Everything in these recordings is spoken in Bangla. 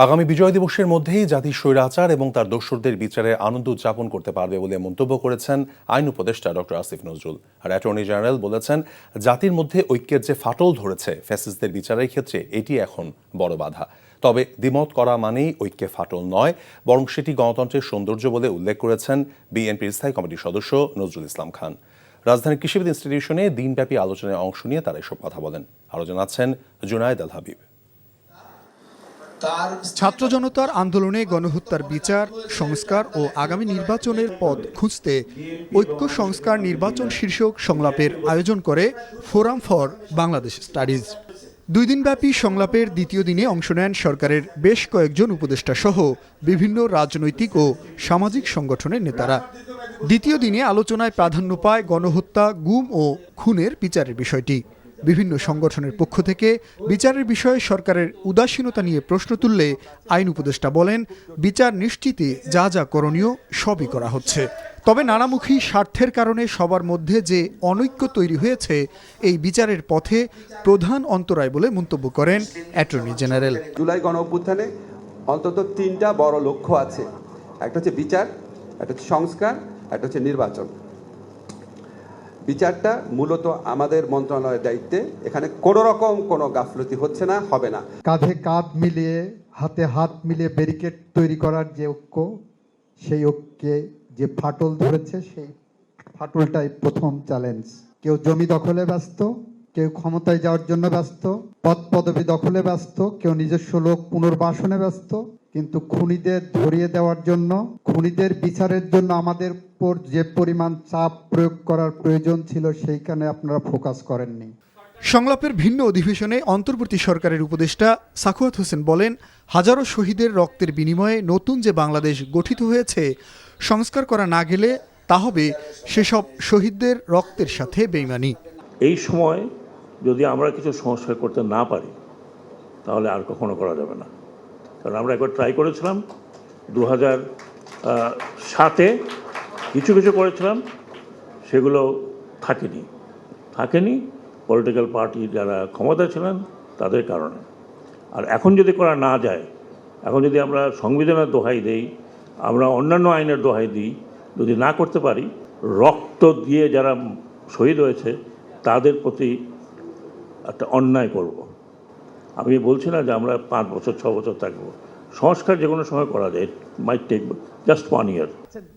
আগামী বিজয় দিবসের মধ্যেই জাতি স্বৈরাচার এবং তার দোসরদের বিচারে আনন্দ উদযাপন করতে পারবে বলে মন্তব্য করেছেন আইন উপদেষ্টা ডক্টর আসিফ নজরুল। আর অ্যাটর্নি জেনারেল বলেছেন, জাতির মধ্যে ঐক্যের যে ফাটল ধরেছে ফ্যাসিস্টদের বিচারের ক্ষেত্রে এটি এখন বড় বাধা। তবে দ্বিমত করা মানেই ঐক্যে ফাটল নয়, বরং সেটি গণতন্ত্রের সৌন্দর্য বলে উল্লেখ করেছেন বিএনপির স্থায়ী কমিটির সদস্য নজরুল ইসলাম খান। রাজধানীর কৃষিবিদ ইনস্টিটিউশনে দিনব্যাপী আলোচনায় অংশ নিয়ে তারা এসব কথা বলেন। আরও জানাচ্ছেন জুনায়েদ আল হাবিব। ছাত্র জনতার আন্দোলনে গণহত্যার বিচার, সংস্কার ও আগামী নির্বাচনের পথ খুঁজতে ঐক্য সংস্কার নির্বাচন শীর্ষক সংলাপের আয়োজন করে ফোরাম ফর বাংলাদেশ স্টাডিজ। 2 দিনব্যাপী সংলাপের দ্বিতীয় দিনে অংশ নেন সরকারের বেশ কয়েকজন উপদেষ্টা সহ বিভিন্ন রাজনৈতিক ও সামাজিক সংগঠনের নেতারা। দ্বিতীয় দিনে আলোচনায় প্রাধান্য পায় গণহত্যা, গুম ও খুনের বিচারের বিষয়টি। বিভিন্ন সংগঠনের পক্ষ থেকে বিচারের বিষয়ে সরকারের উদাসীনতা নিয়ে প্রশ্ন তুললে আইন উপদেষ্টা বলেন, বিচার নিশ্চিতে যা যা করণীয় সবই করা হচ্ছে। তবে নানামুখী স্বার্থের কারণে সবার মধ্যে যে অনৈক্য তৈরি হয়েছে এই বিচারের পথে প্রধান অন্তরায় বলে মন্তব্য করেন অ্যাটর্নি জেনারেল। জুলাই গণঅভ্যুত্থানে অন্তত 3টা বড় লক্ষ্য আছে। একটা হচ্ছে বিচার, একটা হচ্ছে সংস্কার, একটা হচ্ছে নির্বাচন। বিচারটা মূলত আমাদের মন্ত্রণালয়ের দায়িত্বে। এখানে কোনো রকম কোনো গাফলতি হচ্ছে না, হবে না। কাঁধে কাঁধ মিলিয়ে, হাতে হাত মিলিয়ে ব্যারিকেড তৈরি করার যে ঐক্য, সেই ঐক্যে যে ফাটল ধরেছে, সেই ফাটলটাই প্রথম চ্যালেঞ্জ। কেউ জমি দখলে ব্যস্ত, কেউ ক্ষমতায় যাওয়ার জন্য ব্যস্ত, পদ পদবি দখলে ব্যস্ত, কেউ নিজস্ব লোক পুনর্বাসনে ব্যস্ত। কিন্তু খুনিদের ধরিয়ে দেওয়ার জন্য, খুনিদের বিচারের জন্য আমাদের উপর যে পরিমাণ চাপ প্রয়োগ করার প্রয়োজন ছিল, সেইখানে আপনারা ফোকাস করেননি। সংলাপের ভিন্ন অধিবেশনে অন্তর্বর্তী সরকারের উপদেষ্টা সাখাওয়াত হোসেন বলেন, হাজারো শহীদের রক্তের বিনিময়ে নতুন যে বাংলাদেশ গঠিত হয়েছে, সংস্কার করা না গেলে তা হবে সেসব শহীদদের রক্তের সাথে বেইমানি। এই সময় যদি আমরা কিছু সংস্কার করতে না পারি, তাহলে আর কখনো করা যাবে না। কারণ আমরা একবার ট্রাই করেছিলাম 2007-এ, কিছু করেছিলাম, সেগুলো থাকেনি পলিটিক্যাল পার্টি যারা ক্ষমতা ছিলেন তাদের কারণে। আর এখন যদি করা না যায়, এখন যদি আমরা সংবিধানের দোহাই দেই, আমরা অন্যান্য আইনের দোহাই দিই, যদি না করতে পারি, রক্ত দিয়ে যারা শহীদ হয়েছে তাদের প্রতি একটা অন্যায় করব। আমি বলছি না যে আমরা 5 বছর 6 বছর থাকবো। সংস্কার যে কোনো সময় করা যায়, মাইট টেক জাস্ট 1 year।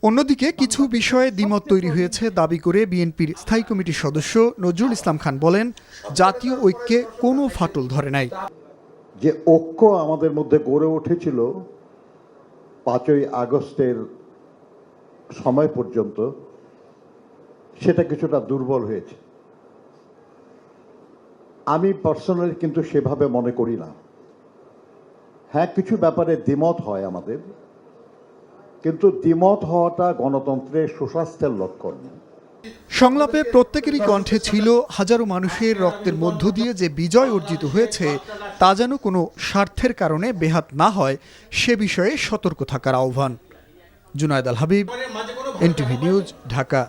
অন্যদিকে কিছু বিষয়ে দ্বিমত তৈরি হয়েছে দাবি করে বিএনপির স্থায়ী কমিটির সদস্য নজরুল ইসলাম খান বলেন, জাতীয় ঐক্যে কোনো ফাটল ধরে নাই। যে ঐক্য আমাদের মধ্যে গড়ে উঠেছিল 5ই আগস্টের সময় পর্যন্ত, সেটা কিছুটা দুর্বল হয়েছে। আমি পার্সোনালি কিন্তু সেভাবে মনে করি না। হ্যাঁ, কিছু ব্যাপারে দ্বিমত হয় আমাদের, কিন্তু দ্বিমত হওয়াটা গণতন্ত্রের সুস্বাস্থ্যের লক্ষণ। সংলাপে প্রত্যেকেরই কণ্ঠে ছিল, হাজারো মানুষের রক্তের মধ্য দিয়ে যে বিজয় অর্জিত হয়েছে তা যেন কোনো স্বার্থের কারণে বেহাত না হয়, সে বিষয়ে সতর্ক থাকার আহ্বান। জুনায়েদ আল হাবিব, এনটিভি নিউজ, ঢাকা।